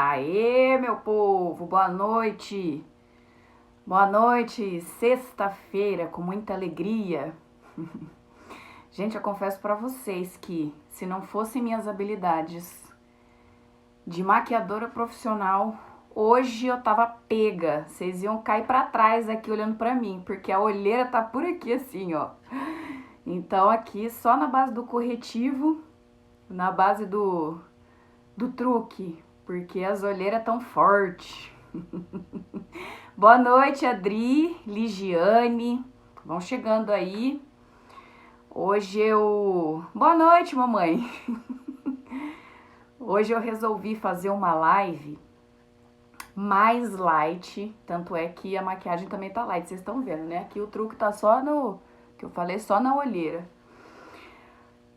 Aê, meu povo, boa noite. Boa noite, sexta-feira, com muita alegria. Gente, eu confesso pra vocês que se não fossem minhas habilidades de maquiadora profissional, hoje eu tava pega. Vocês iam cair pra trás aqui olhando pra mim, porque a olheira tá por aqui assim, ó. Então aqui só na base do corretivo, na base do truque, porque as olheiras tão fortes. Boa noite, Adri, Ligiane, vão chegando aí. Hoje eu... Boa noite, mamãe. Hoje eu resolvi fazer uma live mais light, tanto é que a maquiagem também tá light, vocês estão vendo, né? Aqui o truque tá só no... que eu falei, só na olheira.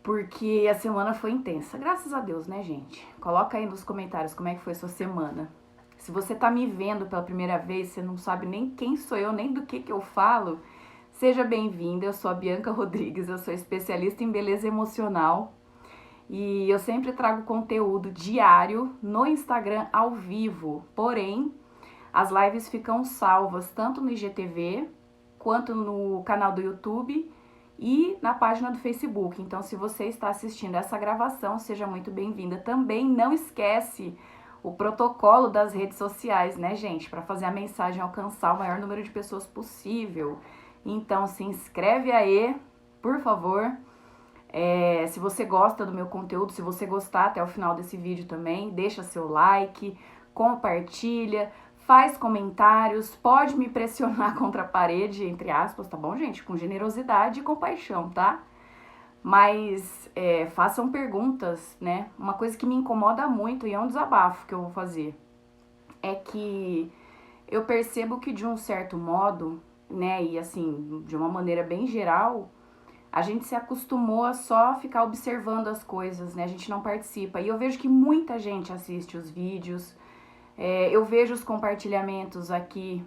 Porque a semana foi intensa, graças a Deus, né, gente? Coloca aí nos comentários como é que foi a sua semana. Se você tá me vendo pela primeira vez, você não sabe nem quem sou eu, nem do que eu falo, seja bem-vinda. Eu sou a Bianca Rodrigues, eu sou especialista em beleza emocional e eu sempre trago conteúdo diário no Instagram ao vivo. Porém, as lives ficam salvas tanto no IGTV quanto no canal do YouTube e na página do Facebook. Então, se você está assistindo essa gravação, seja muito bem-vinda. Também não esquece o protocolo das redes sociais, né, gente? Para fazer a mensagem alcançar o maior número de pessoas possível. Então, se inscreve aí, por favor. Se você gosta do meu conteúdo, se você gostar até o final desse vídeo também, deixa seu like, compartilha, faz comentários, pode me pressionar contra a parede, entre aspas, tá bom, gente? Com generosidade e compaixão, tá? Mas façam perguntas, né? Uma coisa que me incomoda muito e é um desabafo que eu vou fazer é que eu percebo que de um certo modo, né, e assim, de uma maneira bem geral, a gente se acostumou a só ficar observando as coisas, né? A gente não participa. E eu vejo que muita gente assiste os vídeos, eu vejo os compartilhamentos aqui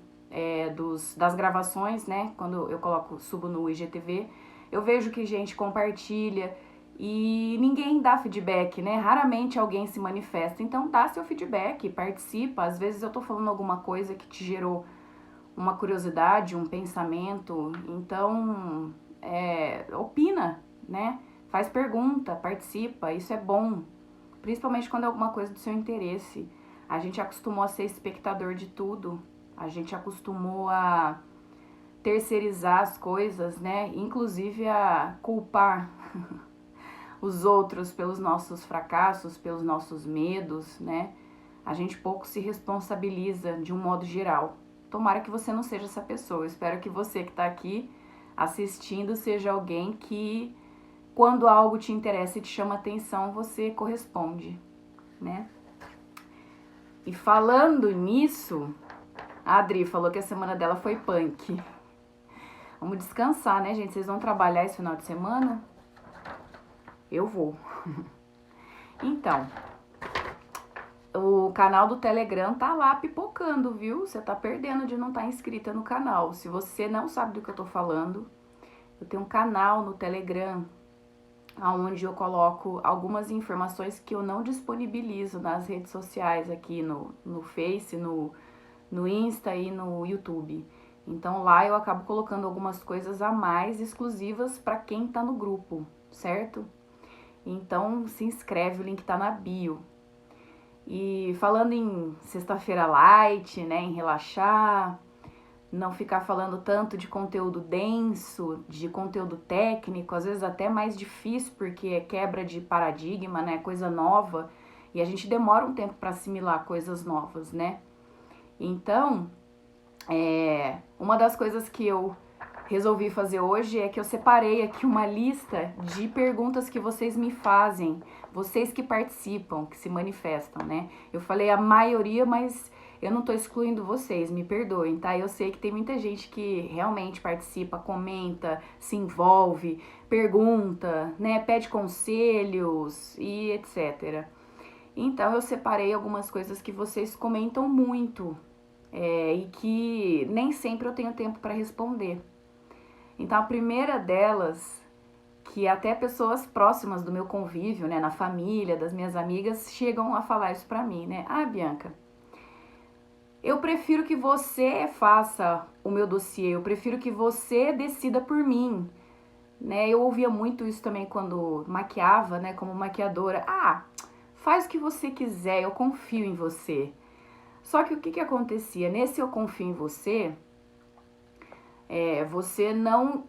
das gravações, né? Quando eu subo no IGTV, eu vejo que gente compartilha e ninguém dá feedback, né? Raramente alguém se manifesta. Então dá seu feedback, participa. Às vezes eu tô falando alguma coisa que te gerou uma curiosidade, um pensamento. Então, opina, né? Faz pergunta, participa. Isso é bom. Principalmente quando é alguma coisa do seu interesse. A gente acostumou a ser espectador de tudo. A gente acostumou a terceirizar as coisas, né? Inclusive a culpar os outros pelos nossos fracassos, pelos nossos medos, né? A gente pouco se responsabiliza de um modo geral. Tomara que você não seja essa pessoa. Eu espero que você que está aqui assistindo seja alguém que, quando algo te interessa e te chama atenção, você corresponde, né? E falando nisso, a Adri falou que a semana dela foi punk. Vamos descansar, né, gente? Vocês vão trabalhar esse final de semana? Eu vou. Então, o canal do Telegram tá lá pipocando, viu? Você tá perdendo de não estar inscrita no canal. Se você não sabe do que eu tô falando, eu tenho um canal no Telegram onde eu coloco algumas informações que eu não disponibilizo nas redes sociais aqui no Face, no Insta e no YouTube. Então lá eu acabo colocando algumas coisas a mais exclusivas para quem tá no grupo, certo? Então se inscreve, o link tá na bio. E falando em sexta-feira light, né, em relaxar, não ficar falando tanto de conteúdo denso, de conteúdo técnico, às vezes até mais difícil, porque é quebra de paradigma, né, coisa nova, e a gente demora um tempo para assimilar coisas novas, né? Então, uma das coisas que eu resolvi fazer hoje é que eu separei aqui uma lista de perguntas que vocês me fazem, vocês que participam, que se manifestam, né? Eu falei a maioria, mas eu não tô excluindo vocês, me perdoem, tá? Eu sei que tem muita gente que realmente participa, comenta, se envolve, pergunta, né? Pede conselhos e etc. Então eu separei algumas coisas que vocês comentam muito e que nem sempre eu tenho tempo para responder. Então a primeira delas, que até pessoas próximas do meu convívio, né, na família, das minhas amigas, chegam a falar isso pra mim, né? Ah, Bianca, eu prefiro que você faça o meu dossiê, eu prefiro que você decida por mim, né? Eu ouvia muito isso também quando maquiava, né, como maquiadora. Ah, faz o que você quiser, eu confio em você. Só que o que acontecia? Nesse eu confio em você, você não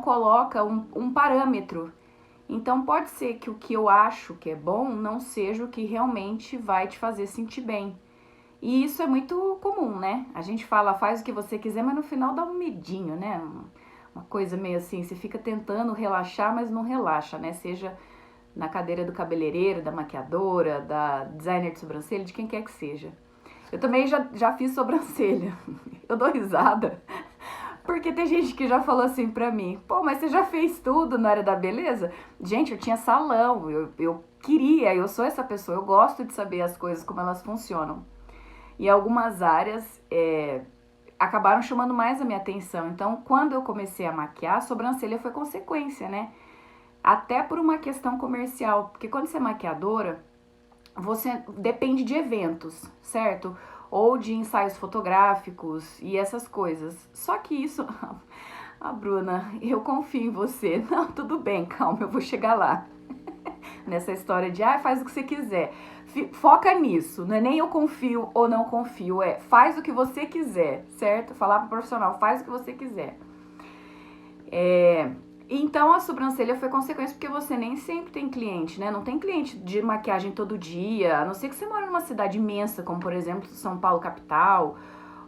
coloca um parâmetro. Então pode ser que o que eu acho que é bom não seja o que realmente vai te fazer sentir bem. E isso é muito comum, né? A gente fala, faz o que você quiser, mas no final dá um medinho, né? Uma coisa meio assim, você fica tentando relaxar, mas não relaxa, né? Seja na cadeira do cabeleireiro, da maquiadora, da designer de sobrancelha, de quem quer que seja. Eu também já fiz sobrancelha. Eu dou risada. Porque tem gente que já falou assim pra mim, pô, mas você já fez tudo na área da beleza? Gente, eu tinha salão, eu queria, eu sou essa pessoa, eu gosto de saber as coisas, como elas funcionam. E algumas áreas acabaram chamando mais a minha atenção. Então, quando eu comecei a maquiar, a sobrancelha foi consequência, né? Até por uma questão comercial, porque quando você é maquiadora, você depende de eventos, certo? Ou de ensaios fotográficos e essas coisas. Só que isso, Bruna, eu confio em você. Não, tudo bem, calma, eu vou chegar lá. Nessa história de, faz o que você quiser. Foca nisso, não é nem eu confio ou não confio, faz o que você quiser, certo? Falar pro profissional, faz o que você quiser. Então a sobrancelha foi consequência porque você nem sempre tem cliente, né? Não tem cliente de maquiagem todo dia, a não ser que você mora numa cidade imensa, como por exemplo São Paulo capital,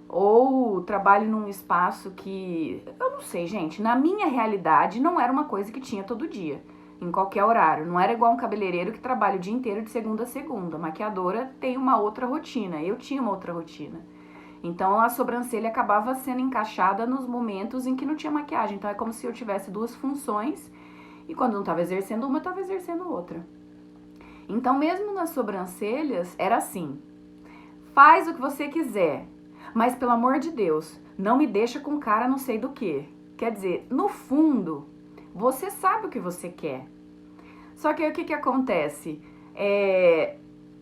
ou trabalhe num espaço que, eu não sei, gente, na minha realidade não era uma coisa que tinha todo dia, em qualquer horário. Não era igual um cabeleireiro que trabalha o dia inteiro de segunda a segunda. A maquiadora tem uma outra rotina, eu tinha uma outra rotina. Então a sobrancelha acabava sendo encaixada nos momentos em que não tinha maquiagem. Então é como se eu tivesse duas funções e quando não estava exercendo uma, eu estava exercendo outra. Então mesmo nas sobrancelhas era assim, faz o que você quiser, mas pelo amor de Deus, não me deixa com cara não sei do que. Quer dizer, no fundo, você sabe o que você quer. Só que aí o que acontece?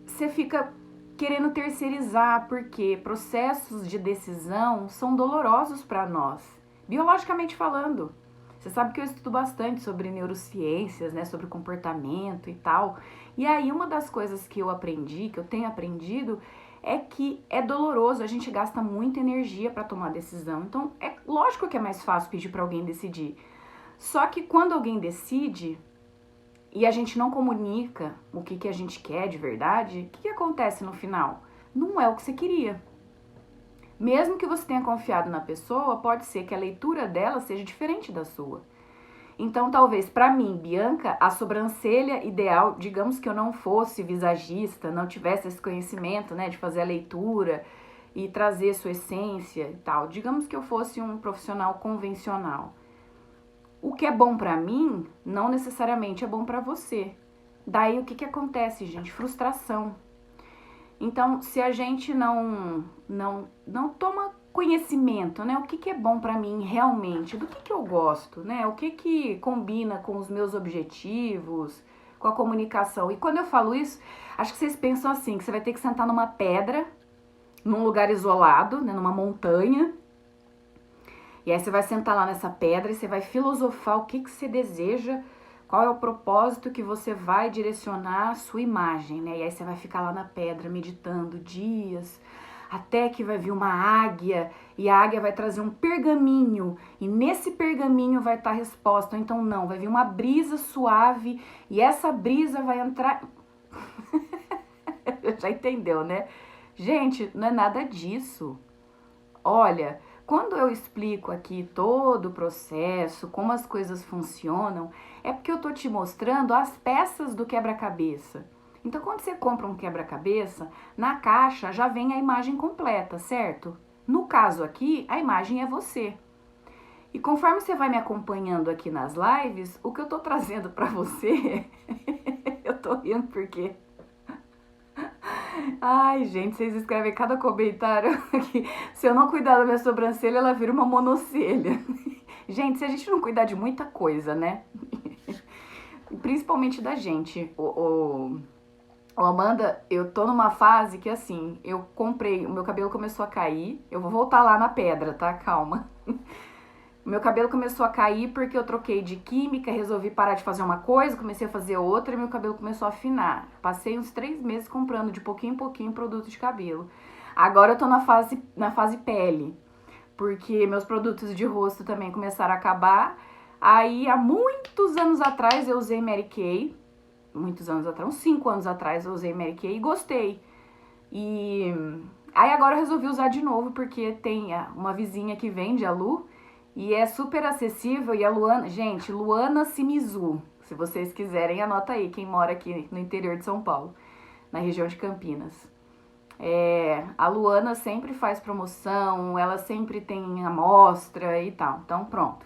Você fica querendo terceirizar, porque processos de decisão são dolorosos para nós, biologicamente falando. Você sabe que eu estudo bastante sobre neurociências, né, sobre comportamento e tal. E aí uma das coisas que eu aprendi, que eu tenho aprendido, é que é doloroso, a gente gasta muita energia para tomar decisão. Então é lógico que é mais fácil pedir para alguém decidir. Só que quando alguém decide e a gente não comunica o que a gente quer de verdade, o que acontece no final? Não é o que você queria. Mesmo que você tenha confiado na pessoa, pode ser que a leitura dela seja diferente da sua. Então, talvez para mim, Bianca, a sobrancelha ideal, digamos que eu não fosse visagista, não tivesse esse conhecimento, né, de fazer a leitura e trazer sua essência e tal. Digamos que eu fosse um profissional convencional. O que é bom pra mim, não necessariamente é bom pra você. Daí o que acontece, gente? Frustração. Então, se a gente não toma conhecimento, né? O que é bom pra mim realmente? Do que eu gosto, né? O que combina com os meus objetivos, com a comunicação. E quando eu falo isso, acho que vocês pensam assim, que você vai ter que sentar numa pedra, num lugar isolado, né? Numa montanha. E aí você vai sentar lá nessa pedra e você vai filosofar o que você deseja, qual é o propósito que você vai direcionar a sua imagem, né? E aí você vai ficar lá na pedra meditando dias, até que vai vir uma águia, e a águia vai trazer um pergaminho, e nesse pergaminho vai estar a resposta. Ou então não, vai vir uma brisa suave, e essa brisa vai entrar... Já entendeu, né? Gente, não é nada disso. Olha... Quando eu explico aqui todo o processo, como as coisas funcionam, é porque eu tô te mostrando as peças do quebra-cabeça. Então, quando você compra um quebra-cabeça, na caixa já vem a imagem completa, certo? No caso aqui, a imagem é você. E conforme você vai me acompanhando aqui nas lives, o que eu tô trazendo pra você, eu tô rindo porque... Ai, gente, vocês escrevem cada comentário aqui. Se eu não cuidar da minha sobrancelha, ela vira uma monocelha. Gente, se a gente não cuidar de muita coisa, né? Principalmente da gente. Ô, Amanda, eu tô numa fase que assim, eu comprei, o meu cabelo começou a cair. Eu vou voltar lá na pedra, tá? Calma. Meu cabelo começou a cair porque eu troquei de química, resolvi parar de fazer uma coisa, comecei a fazer outra e meu cabelo começou a afinar. Passei uns 3 meses comprando de pouquinho em pouquinho produto de cabelo. Agora eu tô na fase pele, porque meus produtos de rosto também começaram a acabar. Aí, há muitos anos atrás, eu usei Mary Kay. Muitos anos atrás, uns 5 anos atrás, eu usei Mary Kay e gostei. E aí agora eu resolvi usar de novo, porque tem uma vizinha que vende, a Lu, e é super acessível. E a Luana, gente, Luana Simizu, se vocês quiserem, anota aí, quem mora aqui no interior de São Paulo, na região de Campinas. A Luana sempre faz promoção, ela sempre tem amostra e tal, então pronto.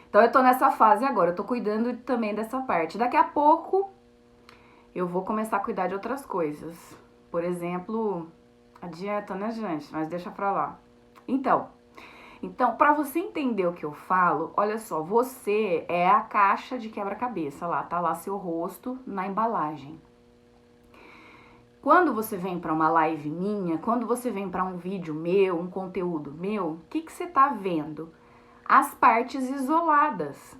Então eu tô nessa fase agora, eu tô cuidando também dessa parte. Daqui a pouco eu vou começar a cuidar de outras coisas. Por exemplo, a dieta, né, gente? Mas deixa pra lá. Então, para você entender o que eu falo, olha só, você é a caixa de quebra-cabeça lá, tá lá seu rosto na embalagem. Quando você vem para uma live minha, quando você vem para um vídeo meu, um conteúdo meu, o que você tá vendo? As partes isoladas.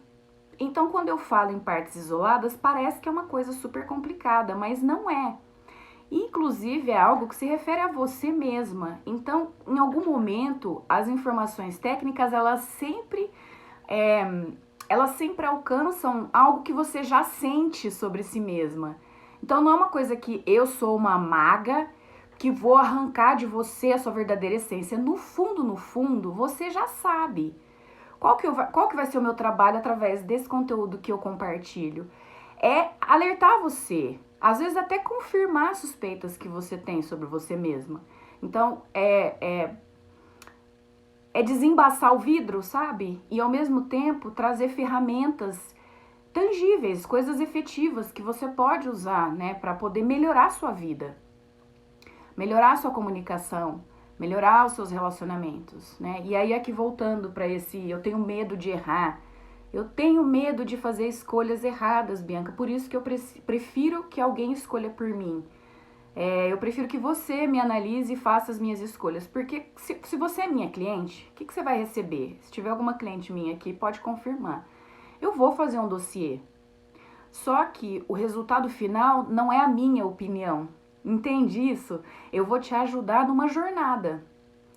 Então, quando eu falo em partes isoladas, parece que é uma coisa super complicada, mas não é. Inclusive, é algo que se refere a você mesma. Então, em algum momento, as informações técnicas, elas sempre alcançam algo que você já sente sobre si mesma. Então, não é uma coisa que eu sou uma maga que vou arrancar de você a sua verdadeira essência. No fundo, você já sabe. Qual que vai ser o meu trabalho através desse conteúdo que eu compartilho? É alertar você, às vezes até confirmar suspeitas que você tem sobre você mesma. Então, é desembaçar o vidro, sabe? E ao mesmo tempo trazer ferramentas tangíveis, coisas efetivas que você pode usar, né, para poder melhorar a sua vida, melhorar a sua comunicação, melhorar os seus relacionamentos, né? E aí aqui voltando para eu tenho medo de errar. Eu tenho medo de fazer escolhas erradas, Bianca, por isso que eu prefiro que alguém escolha por mim. Eu prefiro que você me analise e faça as minhas escolhas, porque se você é minha cliente, o que você vai receber? Se tiver alguma cliente minha aqui, pode confirmar. Eu vou fazer um dossiê, só que o resultado final não é a minha opinião, entende isso? Eu vou te ajudar numa jornada.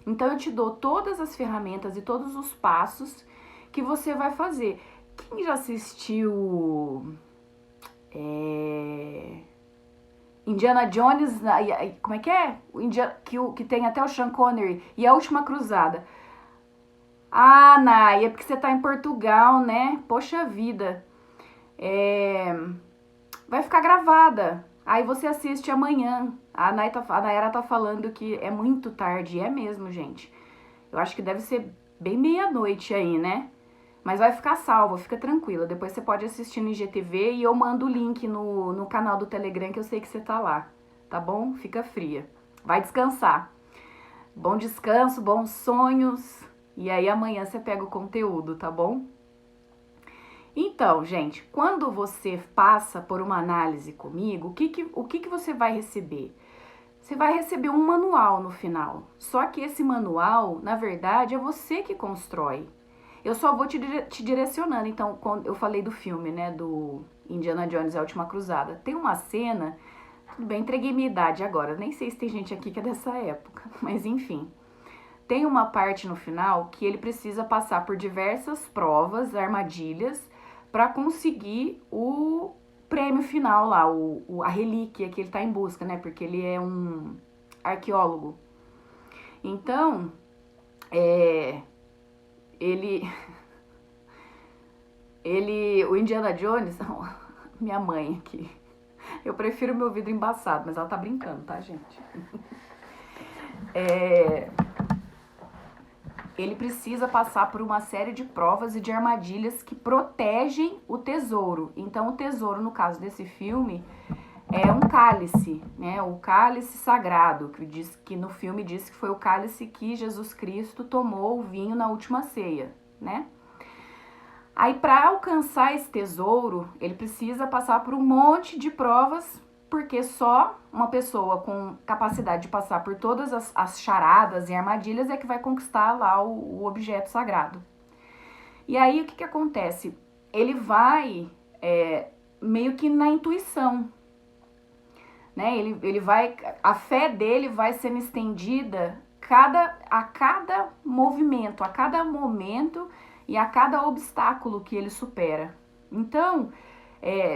Então eu te dou todas as ferramentas e todos os passos que você vai fazer. Quem já assistiu Indiana Jones, como é que é? Que tem até o Sean Connery e a Última Cruzada. Ah, Nay, é porque você tá em Portugal, né? Poxa vida. Vai ficar gravada. Aí você assiste amanhã. A Nayara tá falando que é muito tarde. É mesmo, gente. Eu acho que deve ser bem meia-noite aí, né? Mas vai ficar salvo, fica tranquila. Depois você pode assistir no IGTV e eu mando o link no canal do Telegram que eu sei que você tá lá. Tá bom? Fica fria. Vai descansar. Bom descanso, bons sonhos. E aí amanhã você pega o conteúdo, tá bom? Então, gente, quando você passa por uma análise comigo, o que você vai receber? Você vai receber um manual no final. Só que esse manual, na verdade, é você que constrói. Eu só vou te direcionando. Então, quando eu falei do filme, né, do Indiana Jones e a Última Cruzada, tem uma cena, tudo bem, entreguei minha idade agora, nem sei se tem gente aqui que é dessa época, mas enfim. Tem uma parte no final que ele precisa passar por diversas provas, armadilhas, para conseguir o prêmio final lá, a relíquia que ele tá em busca, né, porque ele é um arqueólogo. Então, o Indiana Jones, minha mãe aqui, eu prefiro meu vidro embaçado, mas ela tá brincando, tá, gente? Ele precisa passar por uma série de provas e de armadilhas que protegem o tesouro. Então, o tesouro, no caso desse filme, é um cálice, né? O cálice sagrado, que no filme diz que foi o cálice que Jesus Cristo tomou o vinho na última ceia, né? Aí, para alcançar esse tesouro, ele precisa passar por um monte de provas, porque só uma pessoa com capacidade de passar por todas as charadas e armadilhas é que vai conquistar lá o objeto sagrado. E aí, o que acontece? Ele vai meio que na intuição, né? Ele vai, a fé dele vai sendo estendida a cada movimento, a cada momento e a cada obstáculo que ele supera. Então,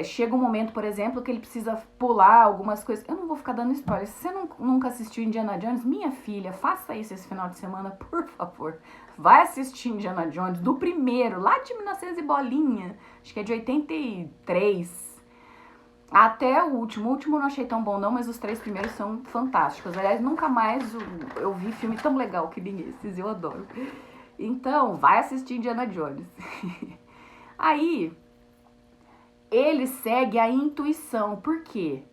chega um momento, por exemplo, que ele precisa pular algumas coisas. Eu não vou ficar dando spoiler. Se você nunca assistiu Indiana Jones, minha filha, faça isso esse final de semana, por favor. Vai assistir Indiana Jones, do primeiro, lá de 1900 e bolinha. Acho que é de 83. Até o último. O último eu não achei tão bom não, mas os 3 primeiros são fantásticos. Aliás, nunca mais eu vi filme tão legal que nem esses. Eu adoro. Então, vai assistir Indiana Jones. Aí, ele segue a intuição. Por quê?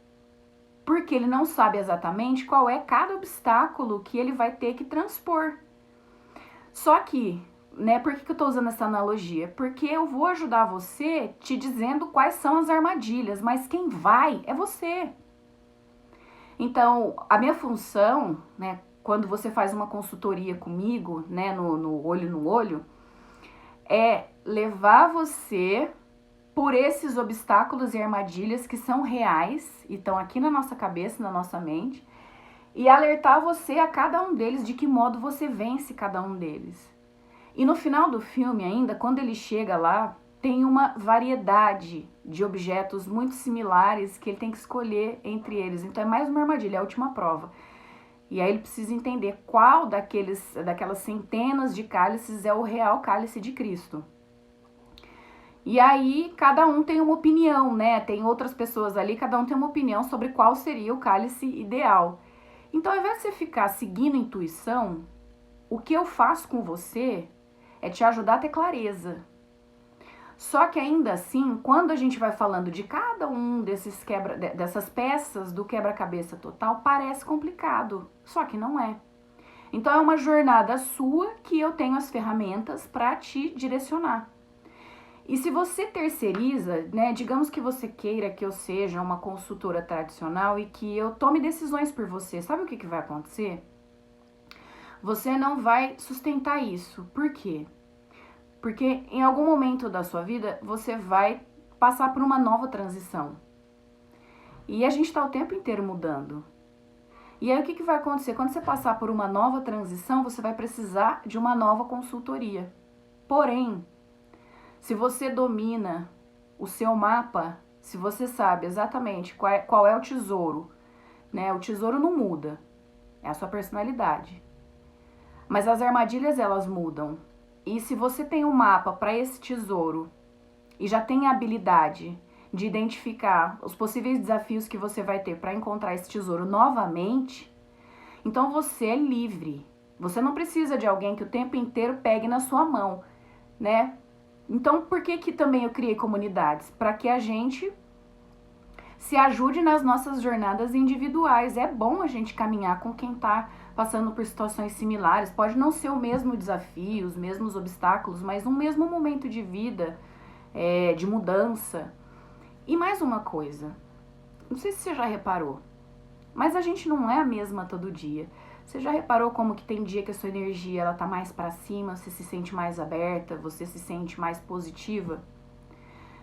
Porque ele não sabe exatamente qual é cada obstáculo que ele vai ter que transpor. Só que, né, por que eu tô usando essa analogia? Porque eu vou ajudar você te dizendo quais são as armadilhas, mas quem vai é você. Então, a minha função, né, quando você faz uma consultoria comigo, né, no olho, é levar você por esses obstáculos e armadilhas que são reais e estão aqui na nossa cabeça, na nossa mente, e alertar você a cada um deles, de que modo você vence cada um deles. E no final do filme ainda, quando ele chega lá, tem uma variedade de objetos muito similares que ele tem que escolher entre eles. Então é mais uma armadilha, é a última prova. E aí ele precisa entender qual daquelas centenas de cálices é o real cálice de Cristo. E aí cada um tem uma opinião, né? Tem outras pessoas ali, cada um tem uma opinião sobre qual seria o cálice ideal. Então, ao invés de você ficar seguindo a intuição, o que eu faço com você é te ajudar a ter clareza. Só que ainda assim, quando a gente vai falando de cada um dessas peças do quebra-cabeça total, parece complicado. Só que não é. Então é uma jornada sua que eu tenho as ferramentas para te direcionar. E se você terceiriza, né, digamos que você queira que eu seja uma consultora tradicional e que eu tome decisões por você, sabe o que vai acontecer? Você não vai sustentar isso. Por quê? Porque em algum momento da sua vida você vai passar por uma nova transição. E a gente está o tempo inteiro mudando. E aí o que vai acontecer? Quando você passar por uma nova transição, você vai precisar de uma nova consultoria. Porém, se você domina o seu mapa, se você sabe exatamente qual é o tesouro, né? O tesouro não muda, é a sua personalidade. Mas as armadilhas, elas mudam. E se você tem um mapa para esse tesouro e já tem a habilidade de identificar os possíveis desafios que você vai ter para encontrar esse tesouro novamente, então você é livre. Você não precisa de alguém que o tempo inteiro pegue na sua mão, né? Então, por que também eu criei comunidades? Para que a gente se ajude nas nossas jornadas individuais. É bom a gente caminhar com quem está passando por situações similares. Pode não ser o mesmo desafio, os mesmos obstáculos, mas um mesmo momento de vida, de mudança. E mais uma coisa, não sei se você já reparou, mas a gente não é a mesma todo dia. Você já reparou como que tem dia que a sua energia ela tá mais para cima, você se sente mais aberta, você se sente mais positiva?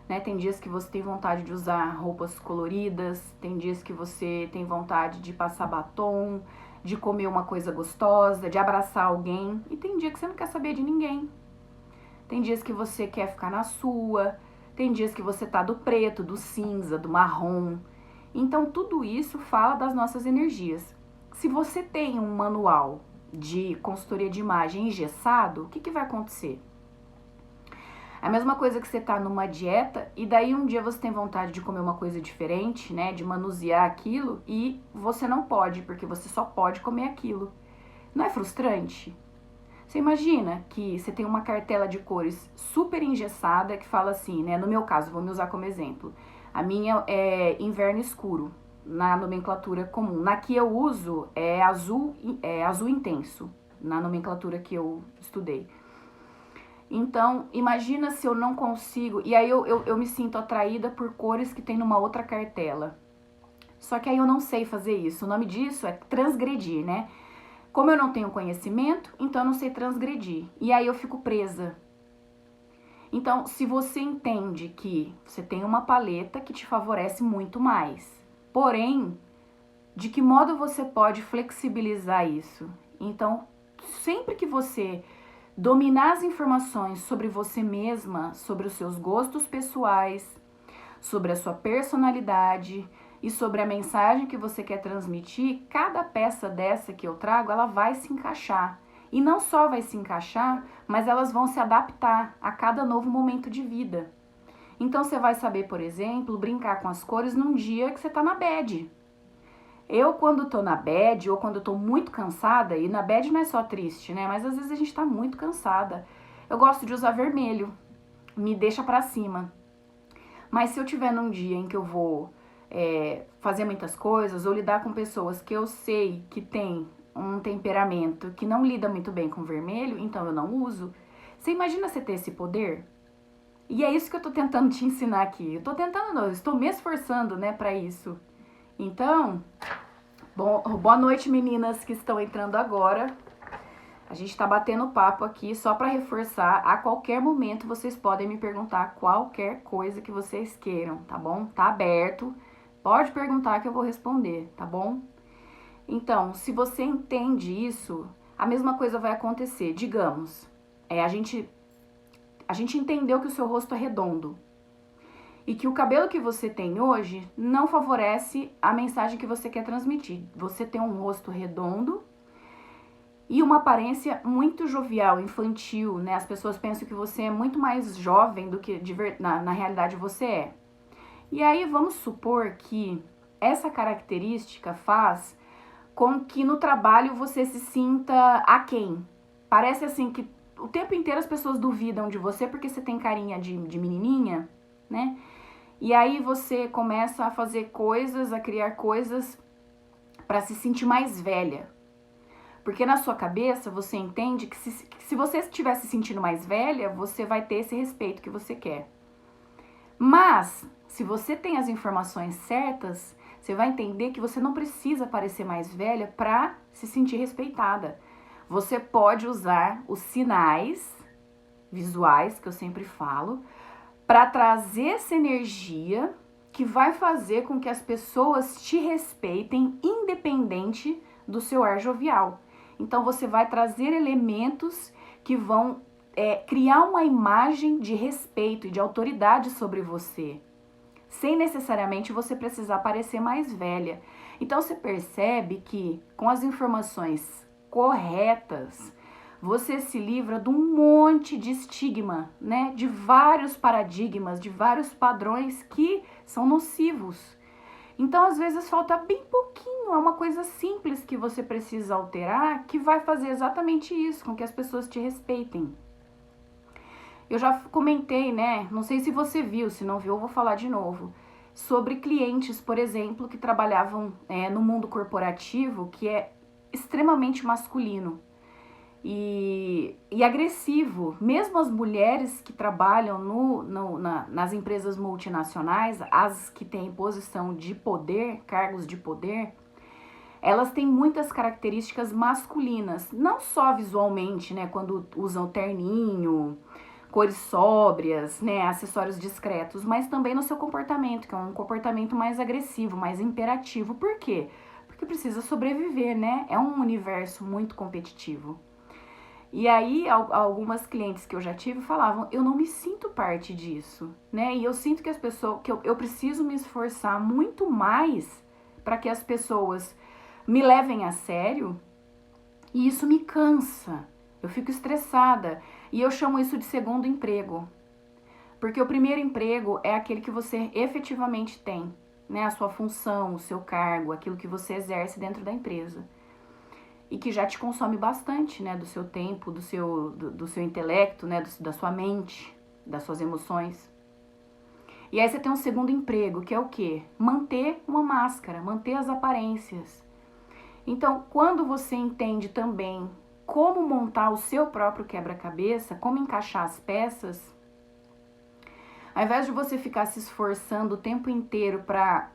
Né? Tem dias que você tem vontade de usar roupas coloridas, tem dias que você tem vontade de passar batom, de comer uma coisa gostosa, de abraçar alguém, e tem dia que você não quer saber de ninguém. Tem dias que você quer ficar na sua, tem dias que você tá do preto, do cinza, do marrom. Então tudo isso fala das nossas energias. Se você tem um manual de consultoria de imagem engessado, o que vai acontecer? É a mesma coisa que você tá numa dieta e daí um dia você tem vontade de comer uma coisa diferente, né? De manusear aquilo e você não pode, porque você só pode comer aquilo. Não é frustrante? Você imagina que você tem uma cartela de cores super engessada que fala assim, né? No meu caso, vou me usar como exemplo. A minha é inverno escuro, na nomenclatura comum. Na que eu uso é azul intenso, na nomenclatura que eu estudei. Então, imagina se eu não consigo, e aí eu me sinto atraída por cores que tem numa outra cartela. Só que aí eu não sei fazer isso. O nome disso é transgredir, né? Como eu não tenho conhecimento, então eu não sei transgredir. E aí eu fico presa. Então, se você entende que você tem uma paleta que te favorece muito mais, porém, de que modo você pode flexibilizar isso? Então, sempre que você dominar as informações sobre você mesma, sobre os seus gostos pessoais, sobre a sua personalidade e sobre a mensagem que você quer transmitir, cada peça dessa que eu trago, ela vai se encaixar. E não só vai se encaixar, mas elas vão se adaptar a cada novo momento de vida. Então você vai saber, por exemplo, brincar com as cores num dia que você tá na bad. Eu, quando tô na bad, ou quando eu tô muito cansada, e na bad não é só triste, né? Mas às vezes a gente tá muito cansada. Eu gosto de usar vermelho, me deixa pra cima. Mas se eu tiver num dia em que eu vou fazer muitas coisas, ou lidar com pessoas que eu sei que tem um temperamento que não lida muito bem com vermelho, então eu não uso. Você imagina você ter esse poder? E é isso que eu tô tentando te ensinar aqui. Eu tô tentando, não, eu estou me esforçando, né, pra isso. Então, boa noite, meninas que estão entrando agora. A gente tá batendo papo aqui só pra reforçar. A qualquer momento vocês podem me perguntar qualquer coisa que vocês queiram, tá bom? Tá aberto. Pode perguntar que eu vou responder, tá bom? Então, se você entende isso, a mesma coisa vai acontecer. Digamos, a gente entendeu que o seu rosto é redondo e que o cabelo que você tem hoje não favorece a mensagem que você quer transmitir. Você tem um rosto redondo e uma aparência muito jovial, infantil, né? As pessoas pensam que você é muito mais jovem do que na realidade você é. E aí vamos supor que essa característica faz com que no trabalho você se sinta aquém. Parece assim que o tempo inteiro as pessoas duvidam de você porque você tem carinha de menininha, né? E aí você começa a fazer coisas, a criar coisas para se sentir mais velha. Porque na sua cabeça você entende que se você estiver se sentindo mais velha, você vai ter esse respeito que você quer. Mas, se você tem as informações certas, você vai entender que você não precisa parecer mais velha para se sentir respeitada. Você pode usar os sinais visuais, que eu sempre falo, para trazer essa energia que vai fazer com que as pessoas te respeitem, independente do seu ar jovial. Então, você vai trazer elementos que vão criar uma imagem de respeito e de autoridade sobre você, sem necessariamente você precisar parecer mais velha. Então, você percebe que com as informações corretas, você se livra de um monte de estigma, né? De vários paradigmas, de vários padrões que são nocivos. Então, às vezes, falta bem pouquinho, é uma coisa simples que você precisa alterar, que vai fazer exatamente isso, com que as pessoas te respeitem. Eu já comentei, né? Não sei se você viu, se não viu, eu vou falar de novo. Sobre clientes, por exemplo, que trabalhavam no mundo corporativo, que é extremamente masculino e agressivo. Mesmo as mulheres que trabalham nas empresas multinacionais, as que têm posição de poder, cargos de poder, elas têm muitas características masculinas. Não só visualmente, né? Quando usam terninho, cores sóbrias, né, acessórios discretos, mas também no seu comportamento, que é um comportamento mais agressivo, mais imperativo. Por quê? Porque precisa sobreviver, né? É um universo muito competitivo. E aí, algumas clientes que eu já tive falavam, eu não me sinto parte disso, né? E eu sinto que as pessoas, que eu preciso me esforçar muito mais para que as pessoas me levem a sério, e isso me cansa. Eu fico estressada. E eu chamo isso de segundo emprego. Porque o primeiro emprego é aquele que você efetivamente tem, né? A sua função, o seu cargo, aquilo que você exerce dentro da empresa. E que já te consome bastante, né? Do seu tempo, do seu intelecto, né? Da sua mente, das suas emoções. E aí você tem um segundo emprego, que é o quê? Manter uma máscara, manter as aparências. Então, quando você entende também como montar o seu próprio quebra-cabeça, como encaixar as peças, ao invés de você ficar se esforçando o tempo inteiro para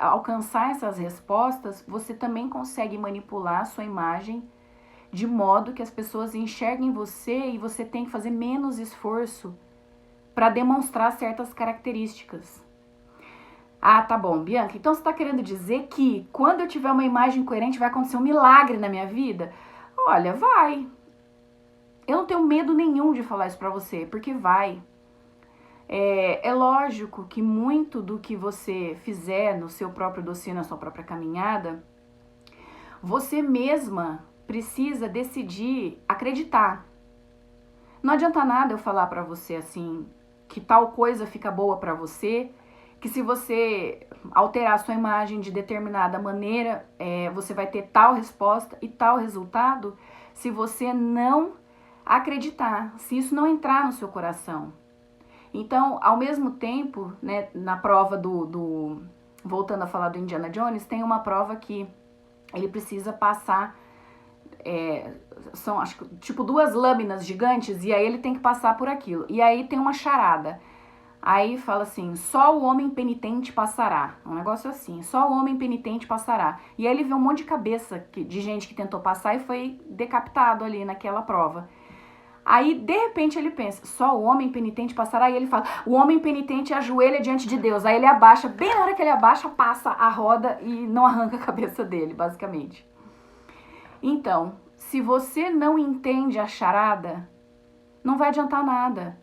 alcançar essas respostas, você também consegue manipular a sua imagem de modo que as pessoas enxerguem você e você tem que fazer menos esforço para demonstrar certas características. Ah, tá bom, Bianca, então você está querendo dizer que quando eu tiver uma imagem coerente vai acontecer um milagre na minha vida? Olha, vai. Eu não tenho medo nenhum de falar isso para você, porque vai. É lógico que muito do que você fizer no seu próprio dossiê, na sua própria caminhada, você mesma precisa decidir acreditar. Não adianta nada eu falar pra você assim, que tal coisa fica boa pra você, que se você alterar a sua imagem de determinada maneira, você vai ter tal resposta e tal resultado, se você não acreditar, se isso não entrar no seu coração. Então, ao mesmo tempo, né, na prova voltando a falar do Indiana Jones, tem uma prova que ele precisa passar, são acho que tipo 2 lâminas gigantes, e aí ele tem que passar por aquilo. E aí tem uma charada. Aí fala assim, só o homem penitente passará. Um negócio assim, só o homem penitente passará. E aí ele vê um monte de cabeça de gente que tentou passar e foi decapitado ali naquela prova. Aí, de repente, ele pensa, só o homem penitente passará? E ele fala, o homem penitente ajoelha diante de Deus. Aí ele abaixa, bem na hora que ele abaixa, passa a roda e não arranca a cabeça dele, basicamente. Então, se você não entende a charada, não vai adiantar nada.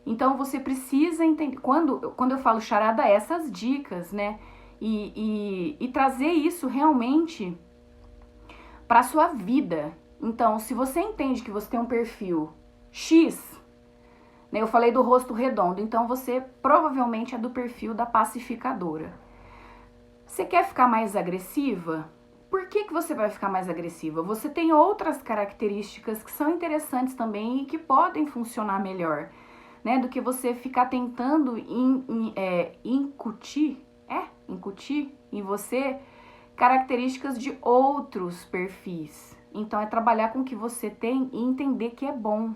Então, você precisa entender, quando eu falo charada, essas dicas, né? E trazer isso realmente para a sua vida. Então, se você entende que você tem um perfil X, né, eu falei do rosto redondo, então você provavelmente é do perfil da pacificadora. Você quer ficar mais agressiva? Por que você vai ficar mais agressiva? Você tem outras características que são interessantes também e que podem funcionar melhor, né, do que você ficar tentando incutir em você características de outros perfis. Então, é trabalhar com o que você tem e entender que é bom.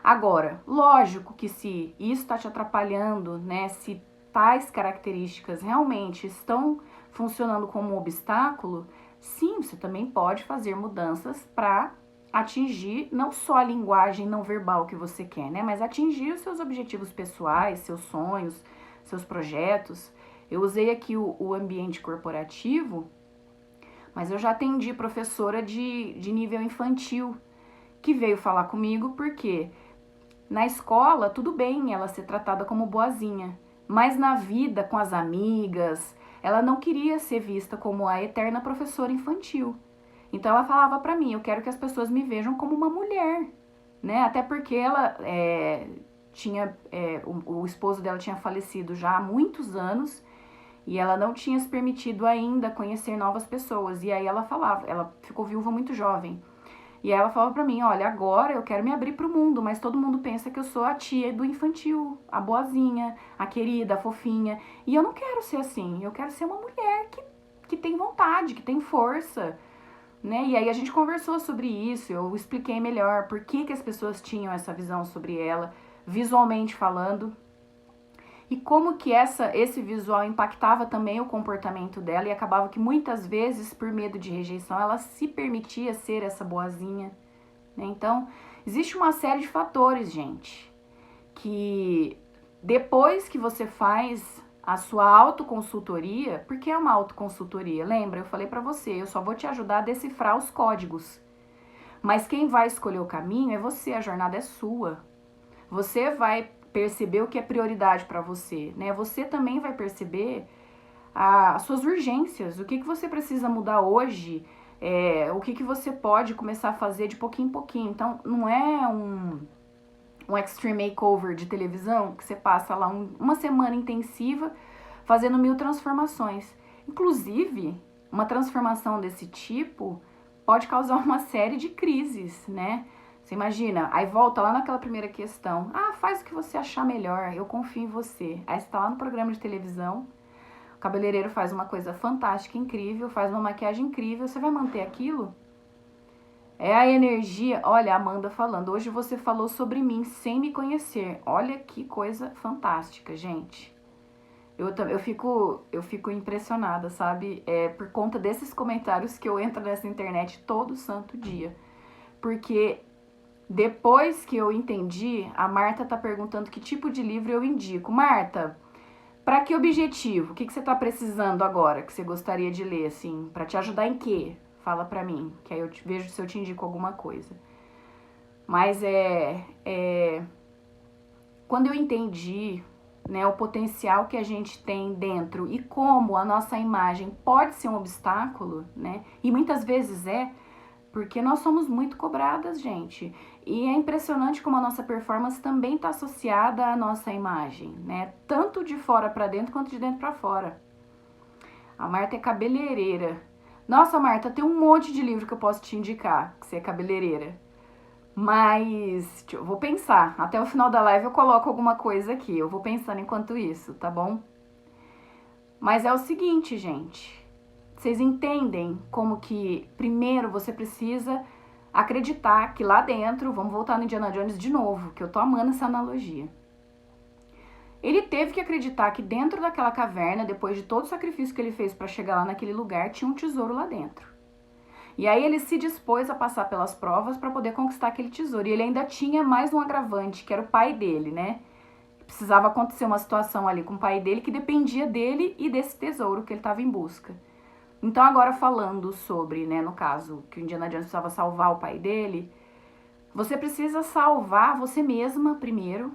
Agora, lógico que se isso está te atrapalhando, né, se tais características realmente estão funcionando como um obstáculo, sim, você também pode fazer mudanças para atingir não só a linguagem não verbal que você quer, né, mas atingir os seus objetivos pessoais, seus sonhos, seus projetos. Eu usei aqui o ambiente corporativo, mas eu já atendi professora de nível infantil que veio falar comigo porque na escola, tudo bem ela ser tratada como boazinha, mas na vida, com as amigas, ela não queria ser vista como a eterna professora infantil. Então ela falava pra mim, eu quero que as pessoas me vejam como uma mulher, né? Até porque ela o esposo dela tinha falecido já há muitos anos e ela não tinha se permitido ainda conhecer novas pessoas. E aí ela falava, ela ficou viúva muito jovem. E ela falava pra mim, olha, agora eu quero me abrir pro mundo, mas todo mundo pensa que eu sou a tia do infantil, a boazinha, a querida, a fofinha. E eu não quero ser assim, eu quero ser uma mulher que tem vontade, que tem força, né? E aí a gente conversou sobre isso, eu expliquei melhor por que as pessoas tinham essa visão sobre ela, visualmente falando. E como que esse visual impactava também o comportamento dela e acabava que muitas vezes, por medo de rejeição, ela se permitia ser essa boazinha, né? Então, existe uma série de fatores, gente, que depois que você faz a sua autoconsultoria, porque é uma autoconsultoria, lembra? Eu falei pra você, eu só vou te ajudar a decifrar os códigos. Mas quem vai escolher o caminho é você, a jornada é sua. Você vai perceber o que é prioridade para você, né? Você também vai perceber as suas urgências, o que você precisa mudar hoje, o que você pode começar a fazer de pouquinho em pouquinho. Então, não é um extreme makeover de televisão que você passa lá uma semana intensiva fazendo 1000 transformações. Inclusive, uma transformação desse tipo pode causar uma série de crises, né? Você imagina, aí volta lá naquela primeira questão. Ah, faz o que você achar melhor, eu confio em você. Aí você tá lá no programa de televisão, o cabeleireiro faz uma coisa fantástica, incrível, faz uma maquiagem incrível, você vai manter aquilo? É a energia, olha, a Amanda falando, hoje você falou sobre mim sem me conhecer. Olha que coisa fantástica, gente. Eu fico impressionada, sabe? É por conta desses comentários que eu entro nessa internet todo santo dia. Porque depois que eu entendi, a Marta tá perguntando que tipo de livro eu indico. Marta, para que objetivo? O que você tá precisando agora que você gostaria de ler, assim? Para te ajudar em quê? Fala pra mim, que aí eu vejo se eu te indico alguma coisa. Mas quando eu entendi, né, o potencial que a gente tem dentro e como a nossa imagem pode ser um obstáculo, né? E muitas vezes porque nós somos muito cobradas, gente. E é impressionante como a nossa performance também está associada à nossa imagem, né? Tanto de fora para dentro quanto de dentro para fora. A Marta é cabeleireira. Nossa, Marta, tem um monte de livro que eu posso te indicar, que você é cabeleireira. Mas eu vou pensar. Até o final da live eu coloco alguma coisa aqui. Eu vou pensando enquanto isso, tá bom? Mas é o seguinte, gente. Vocês entendem como que primeiro você precisa acreditar que lá dentro, vamos voltar no Indiana Jones de novo, que eu tô amando essa analogia. Ele teve que acreditar que dentro daquela caverna, depois de todo o sacrifício que ele fez para chegar lá naquele lugar, tinha um tesouro lá dentro. E aí ele se dispôs a passar pelas provas para poder conquistar aquele tesouro. E ele ainda tinha mais um agravante, que era o pai dele, né? Precisava acontecer uma situação ali com o pai dele que dependia dele e desse tesouro que ele estava em busca. Então agora falando sobre, né, no caso, que o Indiana Jones precisava salvar o pai dele, você precisa salvar você mesma primeiro,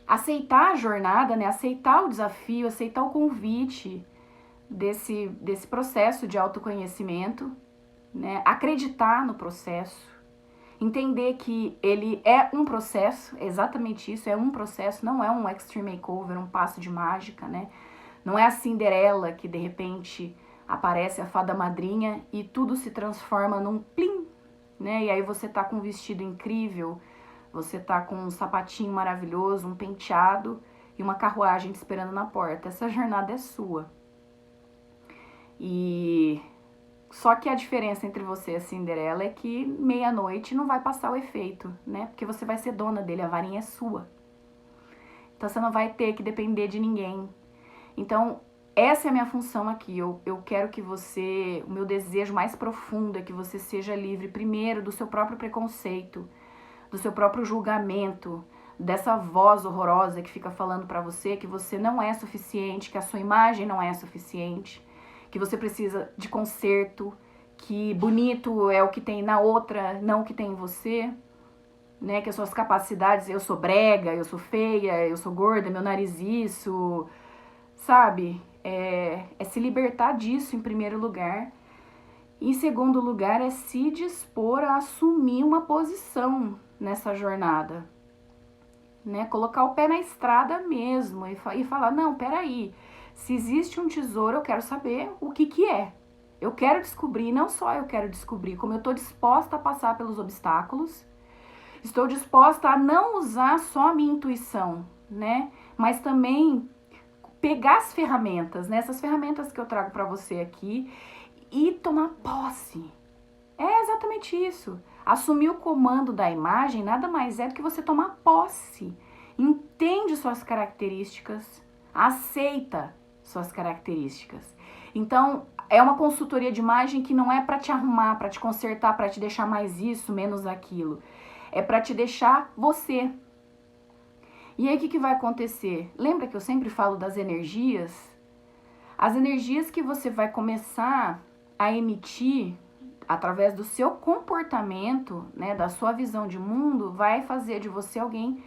aceitar a jornada, né, aceitar o desafio, aceitar o convite desse processo de autoconhecimento, né, acreditar no processo, entender que ele é um processo, é exatamente isso, é um processo, não é um extreme makeover, um passo de mágica, né? Não é a Cinderela que de repente aparece a fada madrinha e tudo se transforma num plim, né? E aí você tá com um vestido incrível, você tá com um sapatinho maravilhoso, um penteado e uma carruagem te esperando na porta. Essa jornada é sua. E só que a diferença entre você e a Cinderela é que meia-noite não vai passar o efeito, né? Porque você vai ser dona dele, a varinha é sua. Então você não vai ter que depender de ninguém. Então, essa é a minha função aqui. Eu quero que você, o meu desejo mais profundo é que você seja livre, primeiro, do seu próprio preconceito, do seu próprio julgamento, dessa voz horrorosa que fica falando pra você que você não é suficiente, que a sua imagem não é suficiente, que você precisa de conserto, que bonito é o que tem na outra, não o que tem em você, né? Que as suas capacidades, eu sou brega, eu sou feia, eu sou gorda, meu nariz isso, sabe? É se libertar disso em primeiro lugar. Em segundo lugar, é se dispor a assumir uma posição nessa jornada, né? Colocar o pé na estrada mesmo e falar, não, peraí, se existe um tesouro, eu quero saber o que é. Eu quero descobrir, não só eu quero descobrir, como eu estou disposta a passar pelos obstáculos, estou disposta a não usar só a minha intuição, né? Mas também pegar as ferramentas, né? Essas ferramentas que eu trago para você aqui e tomar posse. É exatamente isso. Assumir o comando da imagem nada mais é do que você tomar posse. Entende suas características, aceita suas características. Então, é uma consultoria de imagem que não é para te arrumar, para te consertar, para te deixar mais isso, menos aquilo. É para te deixar você. E aí o que vai acontecer? Lembra que eu sempre falo das energias? As energias que você vai começar a emitir através do seu comportamento, né, da sua visão de mundo, vai fazer de você alguém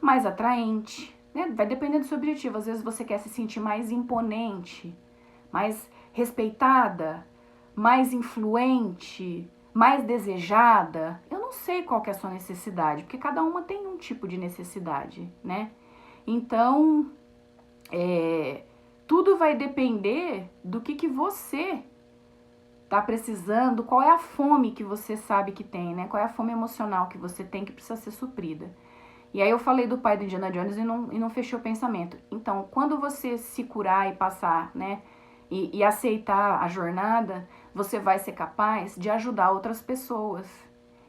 mais atraente, né? Vai depender do seu objetivo. Às vezes você quer se sentir mais imponente, mais respeitada, mais influente, mais desejada. Eu não sei qual que é a sua necessidade, porque cada uma tem um tipo de necessidade, né? Então, tudo vai depender do que você tá precisando, qual é a fome que você sabe que tem, né? Qual é a fome emocional que você tem que precisa ser suprida. E aí eu falei do pai do Indiana Jones e não fechei o pensamento. Então, quando você se curar e passar, né, e aceitar a jornada, você vai ser capaz de ajudar outras pessoas.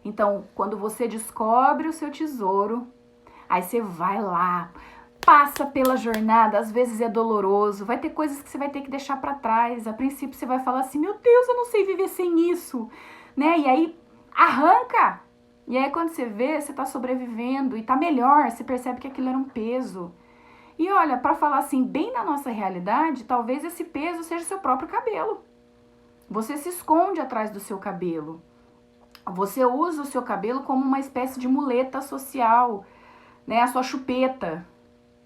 Então, quando você descobre o seu tesouro, aí você vai lá, passa pela jornada, às vezes é doloroso, vai ter coisas que você vai ter que deixar para trás. A princípio você vai falar assim, meu Deus, eu não sei viver sem isso, né? E aí arranca. E aí quando você vê, você tá sobrevivendo e tá melhor, você percebe que aquilo era um peso. E olha, para falar assim, bem na nossa realidade, talvez esse peso seja o seu próprio cabelo. Você se esconde atrás do seu cabelo. Você usa o seu cabelo como uma espécie de muleta social, né? A sua chupeta,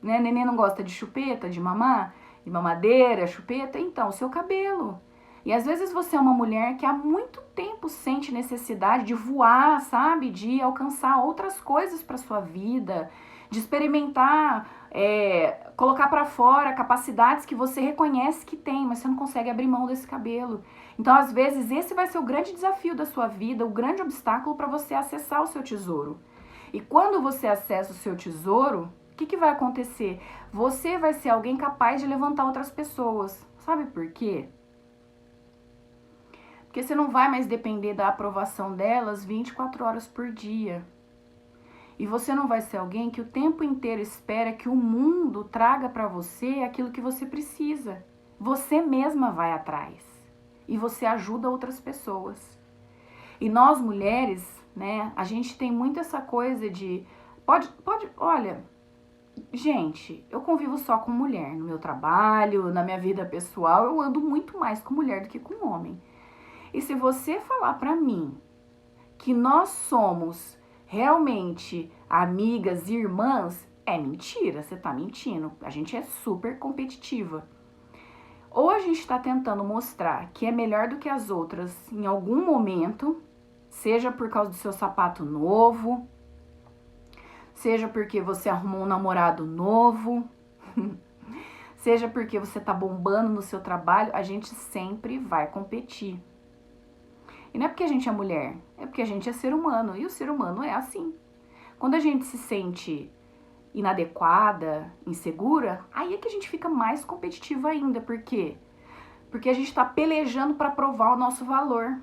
né? Neném não gosta de chupeta, de mamar, de mamadeira, chupeta, então, o seu cabelo. E às vezes você é uma mulher que há muito tempo sente necessidade de voar, sabe? De alcançar outras coisas para sua vida, de experimentar, colocar para fora capacidades que você reconhece que tem, mas você não consegue abrir mão desse cabelo. Então, às vezes, esse vai ser o grande desafio da sua vida, o grande obstáculo para você acessar o seu tesouro. E quando você acessa o seu tesouro, o que vai acontecer? Você vai ser alguém capaz de levantar outras pessoas. Sabe por quê? Porque você não vai mais depender da aprovação delas 24 horas por dia. E você não vai ser alguém que o tempo inteiro espera que o mundo traga para você aquilo que você precisa. Você mesma vai atrás. E você ajuda outras pessoas. E nós mulheres, né, a gente tem muito essa coisa de... Olha, gente, eu convivo só com mulher. No meu trabalho, na minha vida pessoal, eu ando muito mais com mulher do que com homem. E se você falar pra mim que nós somos realmente amigas e irmãs, é mentira, você tá mentindo. A gente é super competitiva. Ou a gente tá tentando mostrar que é melhor do que as outras em algum momento, seja por causa do seu sapato novo, seja porque você arrumou um namorado novo, seja porque você tá bombando no seu trabalho, a gente sempre vai competir. E não é porque a gente é mulher, é porque a gente é ser humano. E o ser humano é assim. Quando a gente se sente inadequada, insegura, aí é que a gente fica mais competitiva ainda. Por quê? Porque a gente tá pelejando para provar o nosso valor.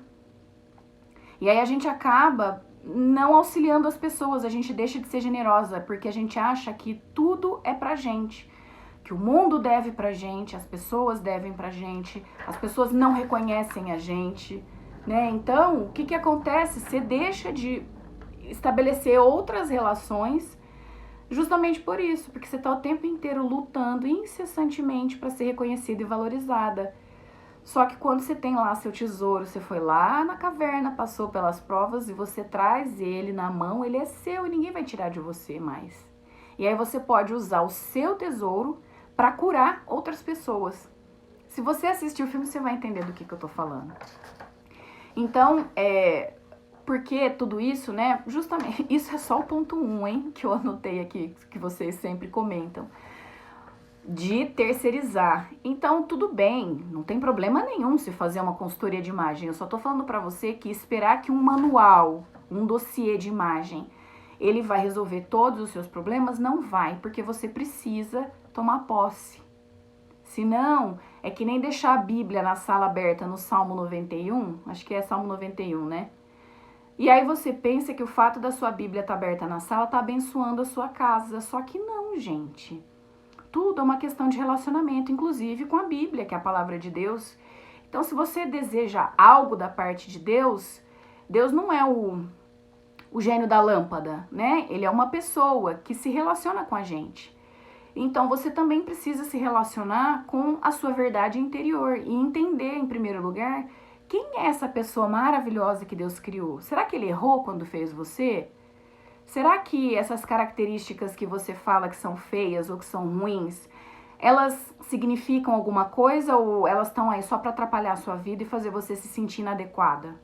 E aí a gente acaba não auxiliando as pessoas, a gente deixa de ser generosa, porque a gente acha que tudo é pra gente. Que o mundo deve pra gente, as pessoas devem pra gente, as pessoas não reconhecem a gente. Né? Então, o que acontece? Você deixa de estabelecer outras relações justamente por isso, porque você está o tempo inteiro lutando incessantemente para ser reconhecida e valorizada. Só que quando você tem lá seu tesouro, você foi lá na caverna, passou pelas provas e você traz ele na mão, ele é seu e ninguém vai tirar de você mais. E aí você pode usar o seu tesouro para curar outras pessoas. Se você assistir o filme, você vai entender do que eu tô falando. Então, porque tudo isso, né, justamente, isso é só o ponto 1, hein, que eu anotei aqui, que vocês sempre comentam, de terceirizar. Então, tudo bem, não tem problema nenhum se fazer uma consultoria de imagem, eu só tô falando pra você que esperar que um manual, um dossiê de imagem, ele vai resolver todos os seus problemas, não vai, porque você precisa tomar posse. Senão, é que nem deixar a Bíblia na sala aberta no Salmo 91, acho que é Salmo 91, né? E aí você pensa que o fato da sua Bíblia estar aberta na sala está abençoando a sua casa. Só que não, gente. Tudo é uma questão de relacionamento, inclusive com a Bíblia, que é a palavra de Deus. Então, se você deseja algo da parte de Deus, Deus não é o gênio da lâmpada, né? Ele é uma pessoa que se relaciona com a gente. Então, você também precisa se relacionar com a sua verdade interior e entender, em primeiro lugar, quem é essa pessoa maravilhosa que Deus criou? Será que ele errou quando fez você? Será que essas características que você fala que são feias ou que são ruins, elas significam alguma coisa ou elas estão aí só para atrapalhar a sua vida e fazer você se sentir inadequada?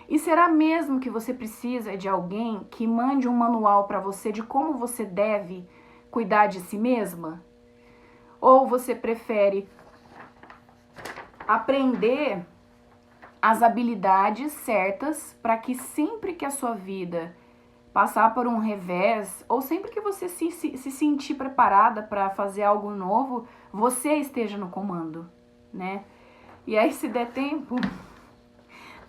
E será mesmo que você precisa de alguém que mande um manual para você de como você deve cuidar de si mesma? Ou você prefere aprender as habilidades certas para que sempre que a sua vida passar por um revés, ou sempre que você se sentir preparada para fazer algo novo, você esteja no comando, né? E aí, se der tempo,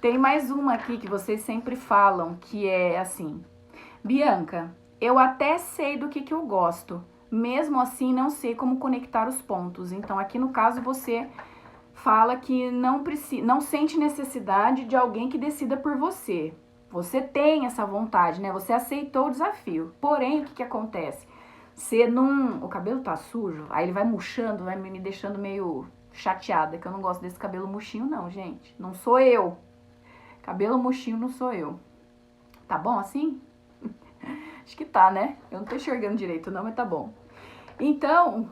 Tem mais uma aqui que vocês sempre falam, que é assim: Bianca, eu até sei do que eu gosto, mesmo assim não sei como conectar os pontos. Então aqui no caso você fala que não sente necessidade de alguém que decida por você. Você tem essa vontade, né? Você aceitou o desafio. Porém, o que acontece? Você não... O cabelo tá sujo, aí ele vai murchando, vai me deixando meio chateada, que eu não gosto desse cabelo murchinho não, gente. Não sou eu. Cabelo murchinho não sou eu. Tá bom assim? Acho que tá, né? Eu não tô enxergando direito não, mas tá bom. Então,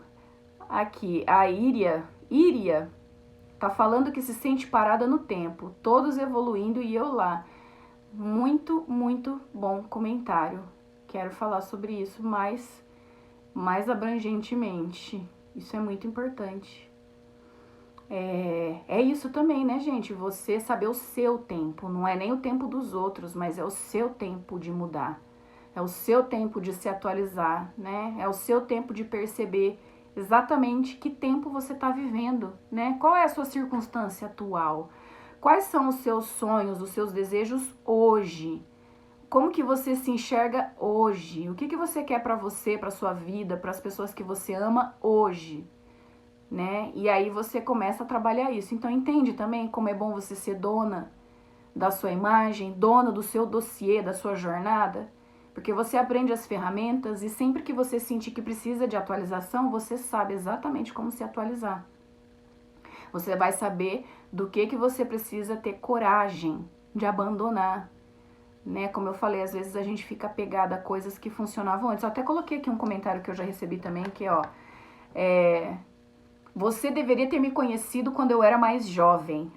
aqui, a Íria tá falando que se sente parada no tempo, todos evoluindo e eu lá. Muito, muito bom comentário. Quero falar sobre isso mais abrangentemente. Isso é muito importante. É isso também, né, gente? Você saber o seu tempo. Não é nem o tempo dos outros, mas é o seu tempo de mudar. É o seu tempo de se atualizar, né? É o seu tempo de perceber exatamente que tempo você está vivendo, né? Qual é a sua circunstância atual? Quais são os seus sonhos, os seus desejos hoje? Como que você se enxerga hoje? O que você quer para você, para sua vida, para as pessoas que você ama hoje, né? E aí você começa a trabalhar isso. Então entende também como é bom você ser dona da sua imagem, dona do seu dossiê, da sua jornada, porque você aprende as ferramentas e sempre que você sentir que precisa de atualização, você sabe exatamente como se atualizar. Você vai saber do que você precisa ter coragem de abandonar, né? Como eu falei, às vezes a gente fica apegada a coisas que funcionavam antes. Eu até coloquei aqui um comentário que eu já recebi também, que você deveria ter me conhecido quando eu era mais jovem.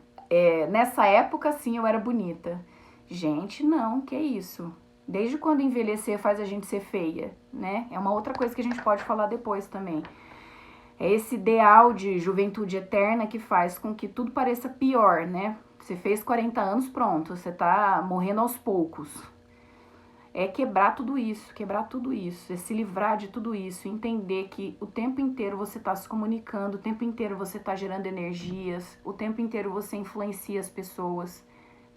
Nessa época, sim, eu era bonita. Gente, não, que isso? Desde quando envelhecer faz a gente ser feia, né? É uma outra coisa que a gente pode falar depois também. É esse ideal de juventude eterna que faz com que tudo pareça pior, né? Você fez 40 anos, pronto, você tá morrendo aos poucos. É quebrar tudo isso, é se livrar de tudo isso, entender que o tempo inteiro você tá se comunicando, o tempo inteiro você tá gerando energias, o tempo inteiro você influencia as pessoas,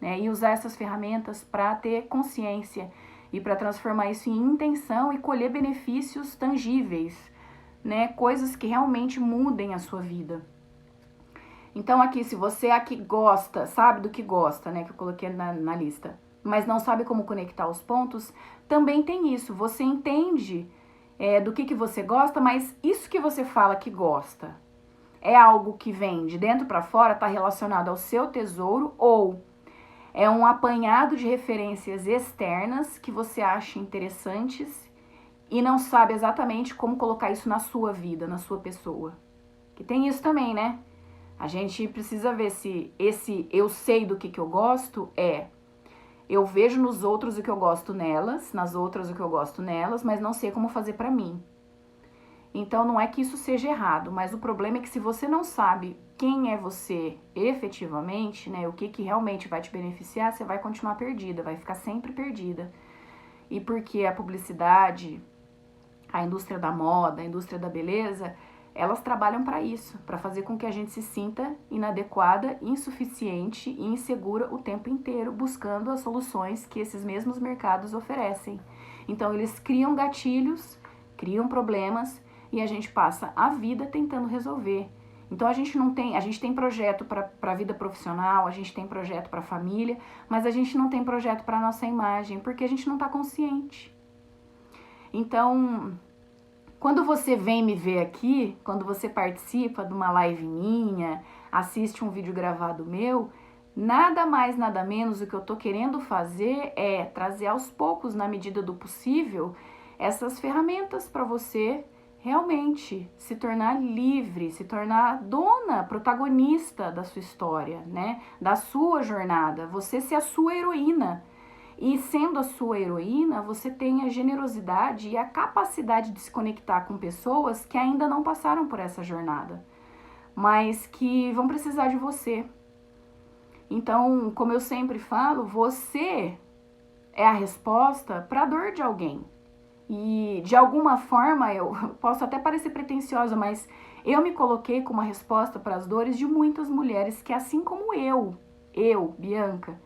né? E usar essas ferramentas para ter consciência e para transformar isso em intenção e colher benefícios tangíveis, né? Coisas que realmente mudem a sua vida. Então aqui, se você aqui gosta, sabe do que gosta, né? Que eu coloquei na lista, mas não sabe como conectar os pontos, também tem isso. Você entende do que você gosta, mas isso que você fala que gosta é algo que vem de dentro para fora, está relacionado ao seu tesouro ou é um apanhado de referências externas que você acha interessantes e não sabe exatamente como colocar isso na sua vida, na sua pessoa. Que tem isso também, né? A gente precisa ver se esse eu sei do que eu gosto eu vejo nos outros o que eu gosto nelas, nas outras o que eu gosto nelas, mas não sei como fazer pra mim. Então não é que isso seja errado, mas o problema é que se você não sabe quem é você efetivamente, né, o que realmente vai te beneficiar, você vai continuar perdida, vai ficar sempre perdida. E porque a publicidade, a indústria da moda, a indústria da beleza, elas trabalham para isso, para fazer com que a gente se sinta inadequada, insuficiente e insegura o tempo inteiro, buscando as soluções que esses mesmos mercados oferecem. Então eles criam gatilhos, criam problemas e a gente passa a vida tentando resolver. Então a gente tem projeto para a vida profissional, a gente tem projeto para a família, mas a gente não tem projeto para a nossa imagem, porque a gente não está consciente. Então, quando você vem me ver aqui, quando você participa de uma live minha, assiste um vídeo gravado meu, nada mais, nada menos o que eu tô querendo fazer é trazer aos poucos, na medida do possível, essas ferramentas para você realmente se tornar livre, se tornar dona, protagonista da sua história, né? Da sua jornada, você ser a sua heroína. E sendo a sua heroína, você tem a generosidade e a capacidade de se conectar com pessoas que ainda não passaram por essa jornada, mas que vão precisar de você. Então, como eu sempre falo, você é a resposta para a dor de alguém. E de alguma forma, eu posso até parecer pretensiosa, mas eu me coloquei como uma resposta para as dores de muitas mulheres que, assim como eu, eu, Bianca,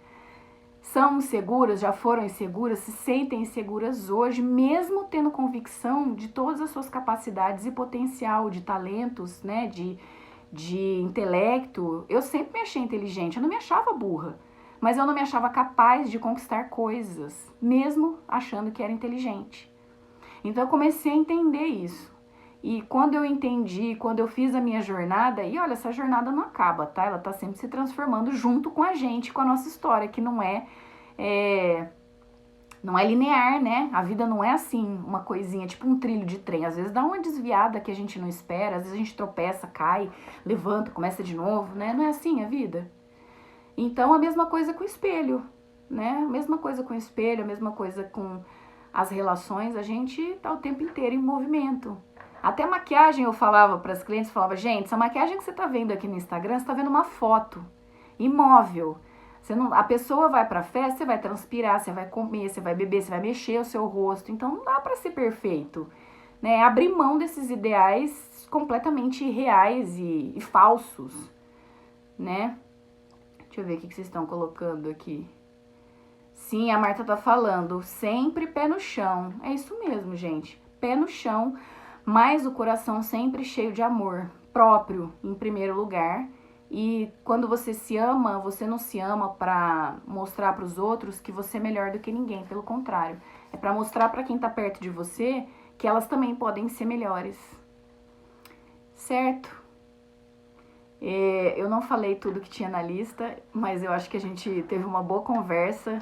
são inseguras, já foram inseguras, se sentem inseguras hoje, mesmo tendo convicção de todas as suas capacidades e potencial, de talentos, né, de intelecto. Eu sempre me achei inteligente, eu não me achava burra, mas eu não me achava capaz de conquistar coisas, mesmo achando que era inteligente. Então eu comecei a entender isso. E quando eu entendi, quando eu fiz a minha jornada, e olha, essa jornada não acaba, tá? Ela tá sempre se transformando junto com a gente, com a nossa história, que não é linear, né? A vida não é assim, uma coisinha, tipo um trilho de trem. Às vezes dá uma desviada que a gente não espera, às vezes a gente tropeça, cai, levanta, começa de novo, né? Não é assim a vida. Então, a mesma coisa com o espelho, né? A mesma coisa com o espelho, a mesma coisa com as relações, a gente tá o tempo inteiro em movimento. Até maquiagem eu falava para as clientes, falava, gente, essa maquiagem que você tá vendo aqui no Instagram, você tá vendo uma foto imóvel. Você não, a pessoa vai pra festa, você vai transpirar, você vai comer, você vai beber, você vai mexer o seu rosto. Então não dá para ser perfeito, né? Abrir mão desses ideais completamente irreais e falsos, né? Deixa eu ver o que vocês estão colocando aqui. Sim, a Marta tá falando, sempre pé no chão. É isso mesmo, gente. Pé no chão, mas o coração sempre cheio de amor próprio, em primeiro lugar. E quando você se ama, você não se ama pra mostrar pros outros que você é melhor do que ninguém. Pelo contrário, é pra mostrar pra quem tá perto de você que elas também podem ser melhores. Certo? Eu não falei tudo que tinha na lista, mas eu acho que a gente teve uma boa conversa.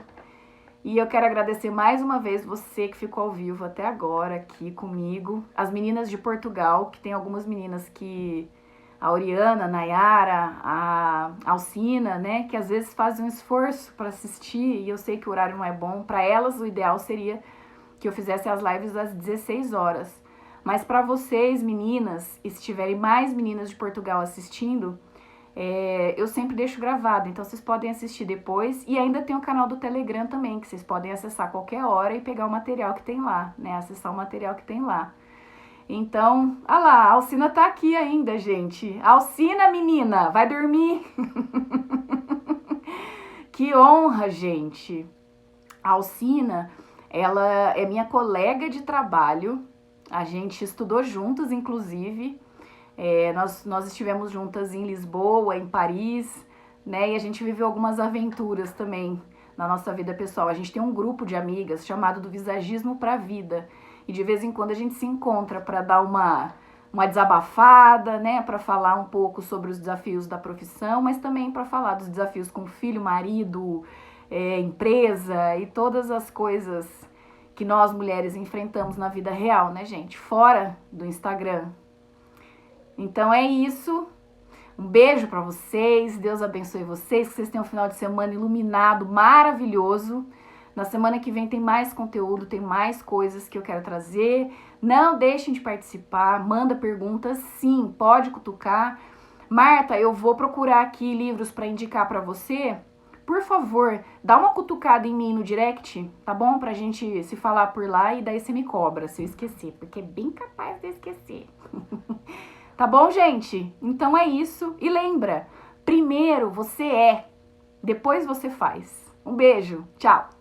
E eu quero agradecer mais uma vez você que ficou ao vivo até agora aqui comigo. As meninas de Portugal, que tem algumas meninas que... A Oriana, a Nayara, a Alcina, né? Que às vezes fazem um esforço para assistir e eu sei que o horário não é bom. Para elas, o ideal seria que eu fizesse as lives às 16 horas. Mas para vocês, meninas, e se tiverem mais meninas de Portugal assistindo... eu sempre deixo gravado, então vocês podem assistir depois. E ainda tem o canal do Telegram também, que vocês podem acessar a qualquer hora e pegar o material que tem lá, né? Acessar o material que tem lá. Então, ah lá, a Alcina tá aqui ainda, gente. Alcina, menina, vai dormir. Que honra, gente. A Alcina, ela é minha colega de trabalho. A gente estudou juntas, inclusive. Nós estivemos juntas em Lisboa, em Paris, né? E a gente viveu algumas aventuras também na nossa vida pessoal. A gente tem um grupo de amigas chamado do Visagismo pra Vida. E de vez em quando a gente se encontra para dar uma desabafada, né? Para falar um pouco sobre os desafios da profissão, mas também para falar dos desafios com filho, marido, empresa e todas as coisas que nós mulheres enfrentamos na vida real, né, gente? Fora do Instagram. Então é isso. Um beijo para vocês. Deus abençoe vocês. Que vocês tenham um final de semana iluminado, maravilhoso. Na semana que vem tem mais conteúdo, tem mais coisas que eu quero trazer. Não deixem de participar. Manda perguntas. Sim, pode cutucar. Marta, eu vou procurar aqui livros para indicar para você. Por favor, dá uma cutucada em mim no direct, tá bom? Pra gente se falar por lá e daí você me cobra se eu esquecer, porque é bem capaz de eu esquecer. Tá bom, gente? Então é isso. E lembra, primeiro você é, depois você faz. Um beijo, tchau!